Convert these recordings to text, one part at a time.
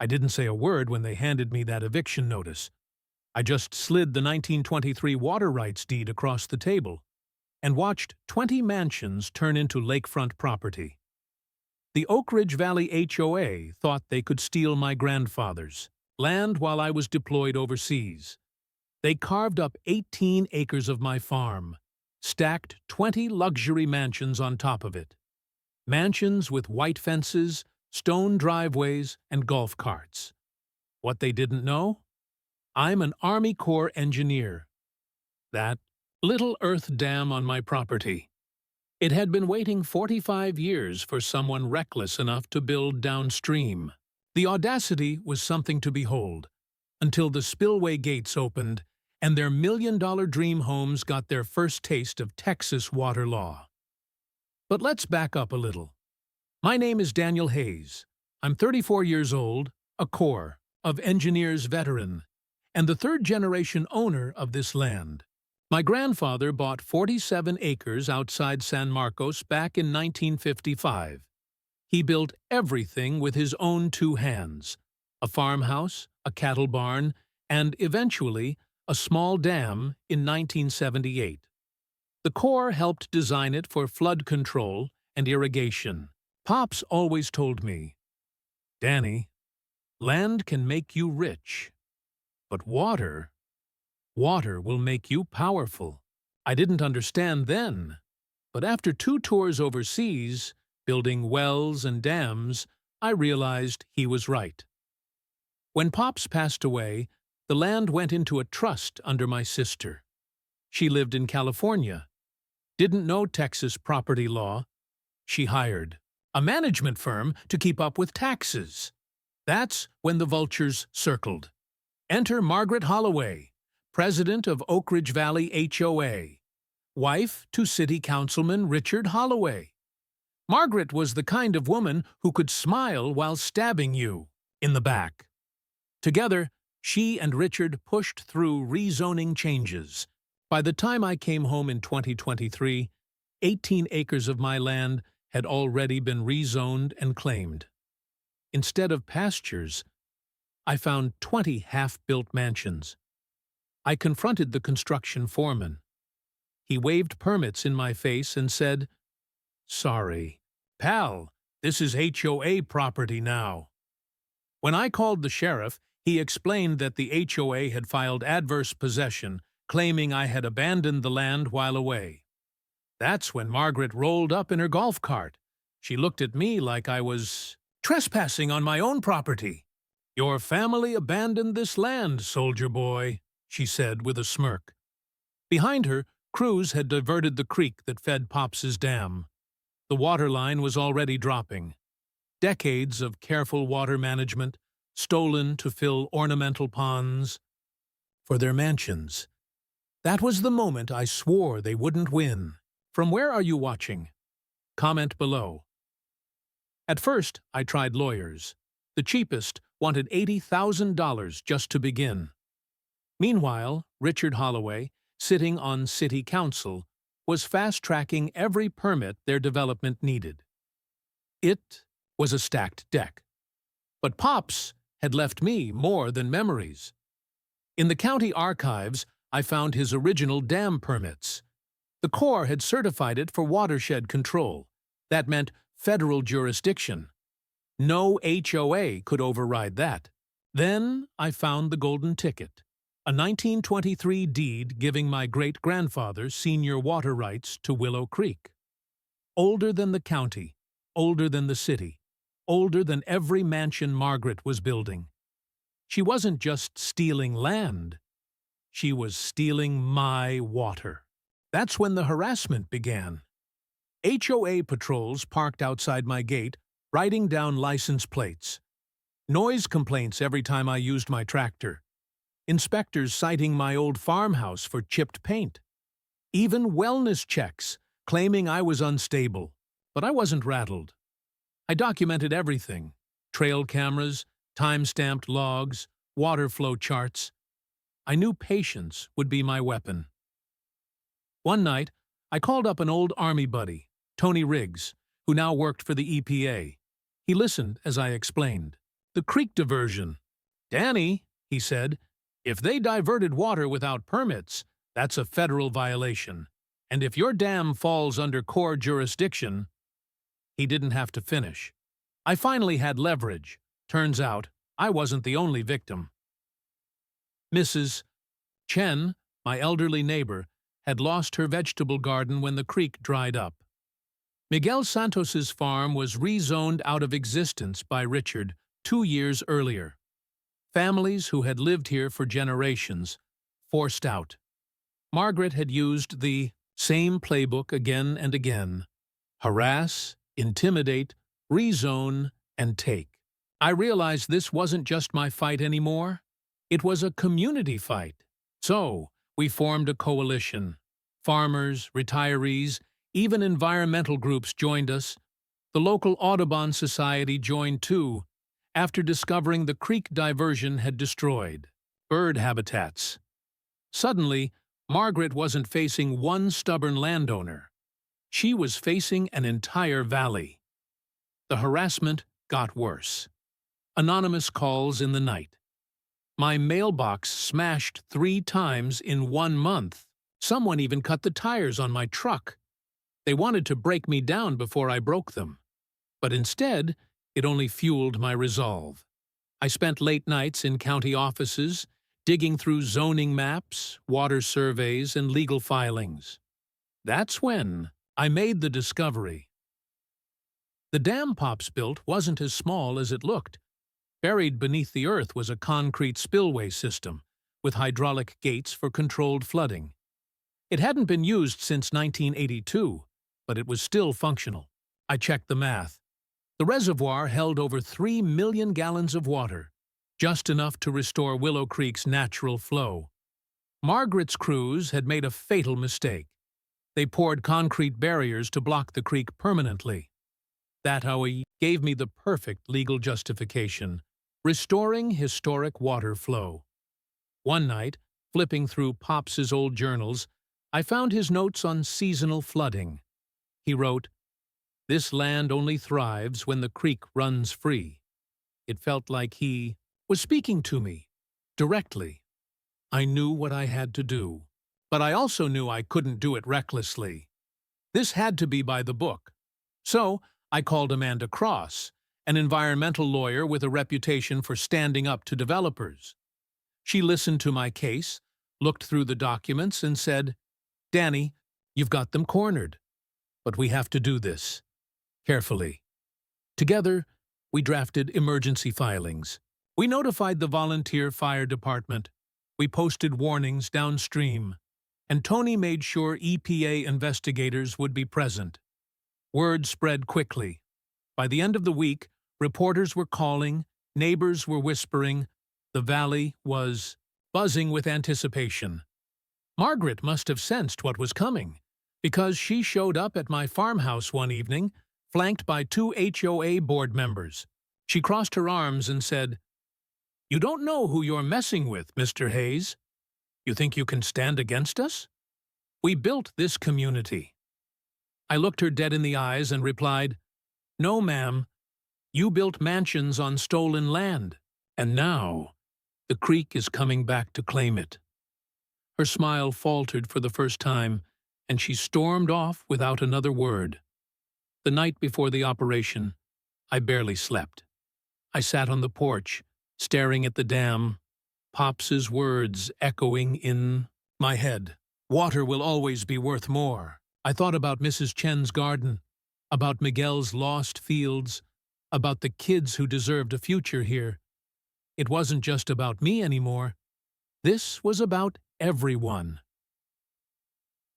I didn't say a word when they handed me that eviction notice. I just slid the 1923 water rights deed across the table and watched 20 mansions turn into lakefront property. The Oak Ridge Valley HOA thought they could steal my grandfather's land while I was deployed overseas. They carved up 18 acres of my farm, stacked 20 luxury mansions on top of it. Mansions with white fences, stone driveways, and golf carts. What they didn't know? I'm an Army Corps engineer. That little earth dam on my property. It had been waiting 45 years for someone reckless enough to build downstream. The audacity was something to behold, until the spillway gates opened and their million-dollar dream homes got their first taste of Texas water law. But let's back up a little. My name is Daniel Hayes. I'm 34 years old, a Corps of Engineers veteran, and the third-generation owner of this land. My grandfather bought 47 acres outside San Marcos back in 1955. He built everything with his own two hands: a farmhouse, a cattle barn, and eventually a small dam in 1978. The Corps helped design it for flood control and irrigation. Pops always told me, "Danny, land can make you rich, but water will make you powerful." I didn't understand then, but after 2 tours overseas, building wells and dams, I realized he was right. When Pops passed away, the land went into a trust under my sister. She lived in California, didn't know Texas property law. She hired a management firm to keep up with taxes. That's when the vultures circled. Enter Margaret Holloway, president of Oak Ridge Valley HOA, wife to City Councilman Richard Holloway. Margaret was the kind of woman who could smile while stabbing you in the back. Together, she and Richard pushed through rezoning changes. By the time I came home in 2023, 18 acres of my land had already been rezoned and claimed. Instead of pastures, I found 20 half-built mansions. I confronted the construction foreman. He waved permits in my face and said, "Sorry, pal, this is HOA property now." When I called the sheriff, he explained that the HOA had filed adverse possession, claiming I had abandoned the land while away. That's when Margaret rolled up in her golf cart. She looked at me like I was trespassing on my own property. "Your family abandoned this land, soldier boy," she said with a smirk. Behind her, crews had diverted the creek that fed Pops's dam. The water line was already dropping. Decades of careful water management, stolen to fill ornamental ponds for their mansions. That was the moment I swore they wouldn't win. From where are you watching? Comment below. At first, I tried lawyers. The cheapest wanted $80,000 just to begin. Meanwhile, Richard Holloway, sitting on city council, was fast-tracking every permit their development needed. It was a stacked deck. But Pops had left me more than memories. In the county archives, I found his original dam permits. The Corps had certified it for watershed control. That meant federal jurisdiction. No HOA could override that. Then I found the golden ticket, a 1923 deed giving my great-grandfather senior water rights to Willow Creek. Older than the county, older than the city, older than every mansion Margaret was building. She wasn't just stealing land. She was stealing my water. That's when the harassment began. HOA patrols parked outside my gate, writing down license plates. Noise complaints every time I used my tractor. Inspectors citing my old farmhouse for chipped paint. Even wellness checks, claiming I was unstable. But I wasn't rattled. I documented everything: trail cameras, time-stamped logs, water flow charts. I knew patience would be my weapon. One night, I called up an old Army buddy, Tony Riggs, who now worked for the EPA. He listened as I explained. The creek diversion. Danny, he said, if they diverted water without permits, that's a federal violation. And if your dam falls under Corps jurisdiction, he didn't have to finish. I finally had leverage. Turns out, I wasn't the only victim. Mrs. Chen, my elderly neighbor, had lost her vegetable garden when the creek dried up. Miguel Santos's farm was rezoned out of existence by Richard 2 years earlier. Families who had lived here for generations forced out. Margaret had used the same playbook again and again: harass, intimidate, rezone, and take. I realized this wasn't just my fight anymore. It was a community fight. So, we formed a coalition. Farmers, retirees, even environmental groups joined us. The local Audubon Society joined too, after discovering the creek diversion had destroyed bird habitats. Suddenly, Margaret wasn't facing one stubborn landowner. She was facing an entire valley. The harassment got worse. Anonymous calls in the night. My mailbox smashed 3 times in 1 month. Someone even cut the tires on my truck. They wanted to break me down before I broke them. But instead, it only fueled my resolve. I spent late nights in county offices, digging through zoning maps, water surveys, and legal filings. That's when I made the discovery. The dam Pops built wasn't as small as it looked. Buried beneath the earth was a concrete spillway system, with hydraulic gates for controlled flooding. It hadn't been used since 1982, but it was still functional. I checked the math. The reservoir held over 3 million gallons of water, just enough to restore Willow Creek's natural flow. Margaret's crews had made a fatal mistake. They poured concrete barriers to block the creek permanently. That HOA gave me the perfect legal justification: restoring historic water flow. One night, flipping through Pops's old journals, I found his notes on seasonal flooding. He wrote, "This land only thrives when the creek runs free." It felt like he was speaking to me, directly. I knew what I had to do, but I also knew I couldn't do it recklessly. This had to be by the book. So, I called Amanda Cross, an environmental lawyer with a reputation for standing up to developers. She listened to my case, looked through the documents, and said, "Danny, you've got them cornered. But we have to do this carefully." Together, we drafted emergency filings. We notified the volunteer fire department. We posted warnings downstream. And Tony made sure EPA investigators would be present. Word spread quickly. By the end of the week, reporters were calling, neighbors were whispering, the valley was buzzing with anticipation. Margaret must have sensed what was coming, because she showed up at my farmhouse one evening, flanked by 2 HOA board members. She crossed her arms and said, "You don't know who you're messing with, Mr. Hayes. You think you can stand against us? We built this community." I looked her dead in the eyes and replied, "No, ma'am. You built mansions on stolen land, and now the creek is coming back to claim it." Her smile faltered for the first time, and she stormed off without another word. The night before the operation, I barely slept. I sat on the porch, staring at the dam, Pops's words echoing in my head. Water will always be worth more. I thought about Mrs. Chen's garden, about Miguel's lost fields, about the kids who deserved a future here. It wasn't just about me anymore. This was about everyone.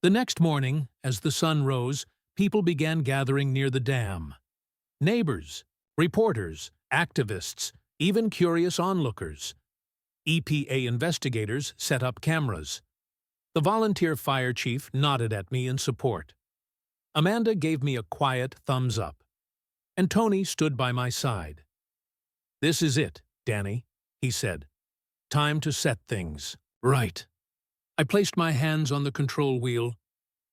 The next morning, as the sun rose, people began gathering near the dam. Neighbors, reporters, activists, even curious onlookers. EPA investigators set up cameras. The volunteer fire chief nodded at me in support. Amanda gave me a quiet thumbs up. And Tony stood by my side. "This is it, Danny," he said. "Time to set things right." I placed my hands on the control wheel,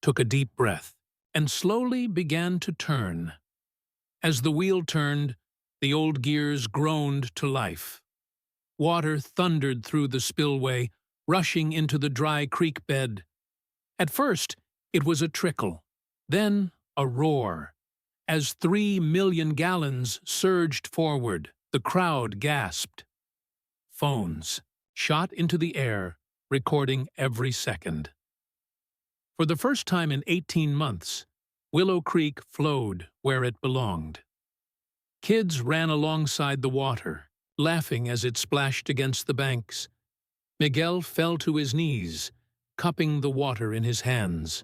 took a deep breath, and slowly began to turn. As the wheel turned, The old gears groaned to life. Water thundered through the spillway, rushing into the dry creek bed. At first, it was a trickle, then a roar. As 3 million gallons surged forward, the crowd gasped. Phones shot into the air, recording every second. For the first time in 18 months, Willow Creek flowed where it belonged. Kids ran alongside the water, laughing as it splashed against the banks. Miguel fell to his knees, cupping the water in his hands.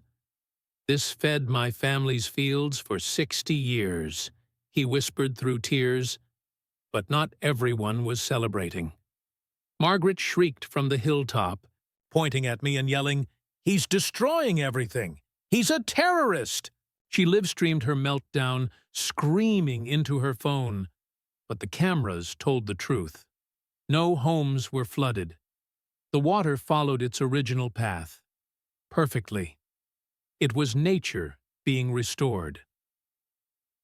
"This fed my family's fields for 60 years," he whispered through tears, but not everyone was celebrating. Margaret shrieked from the hilltop, pointing at me and yelling, "He's destroying everything! He's a terrorist!" She live-streamed her meltdown, screaming into her phone. But the cameras told the truth. No homes were flooded. The water followed its original path. Perfectly. It was nature being restored.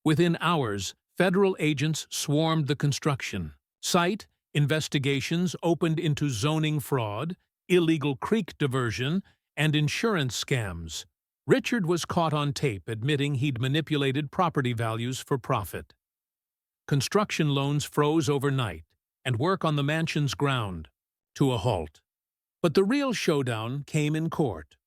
Within hours, federal agents swarmed the construction site. Investigations opened into zoning fraud, illegal creek diversion, and insurance scams. Richard was caught on tape admitting he'd manipulated property values for profit. Construction loans froze overnight, and work on the mansion's ground to a halt. But the real showdown came in court.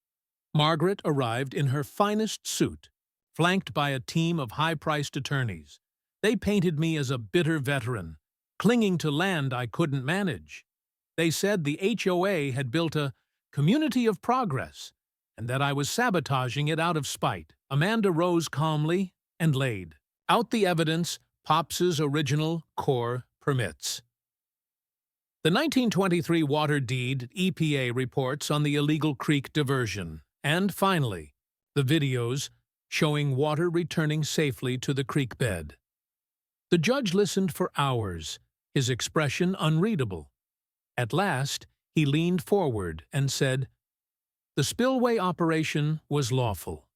Margaret arrived in her finest suit, flanked by a team of high-priced attorneys. They painted me as a bitter veteran, clinging to land I couldn't manage. They said the HOA had built a community of progress, and that I was sabotaging it out of spite. Amanda rose calmly and laid out the evidence Pops's original core permits. The 1923 water deed EPA reports on the illegal creek diversion, and finally, the videos showing water returning safely to the creek bed. The judge listened for hours, his expression unreadable. At last, he leaned forward and said, "The spillway operation was lawful.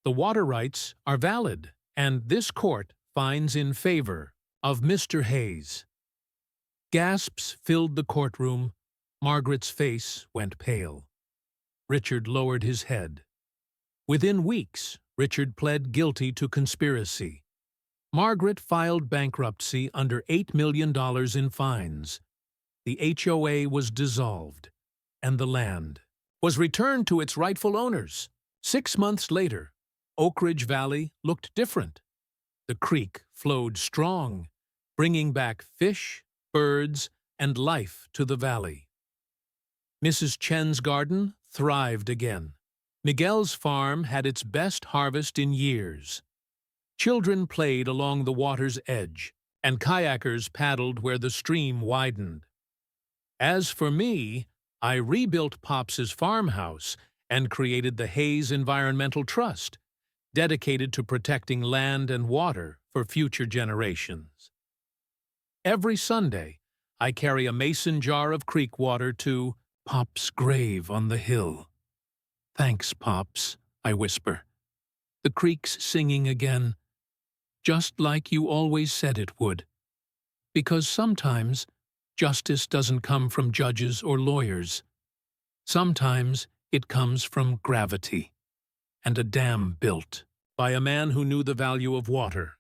The water rights are valid, and this court finds in favor of Mr. Hayes." Gasps filled the courtroom. Margaret's face went pale. Richard lowered his head. Within weeks, Richard pled guilty to conspiracy. Margaret filed bankruptcy under $8 million in fines. The HOA was dissolved, and the land was returned to its rightful owners. 6 months later, Oak Ridge Valley looked different. The creek flowed strong, bringing back fish, birds, and life to the valley. Mrs. Chen's garden thrived again. Miguel's farm had its best harvest in years. Children played along the water's edge, and kayakers paddled where the stream widened. As for me, I rebuilt Pops's farmhouse and created the Hayes Environmental Trust, dedicated to protecting land and water for future generations. Every Sunday, I carry a mason jar of creek water to Pop's grave on the hill. "Thanks, Pops," I whisper. The creek's singing again, just like you always said it would. Because sometimes justice doesn't come from judges or lawyers. Sometimes it comes from gravity and a dam built by a man who knew the value of water.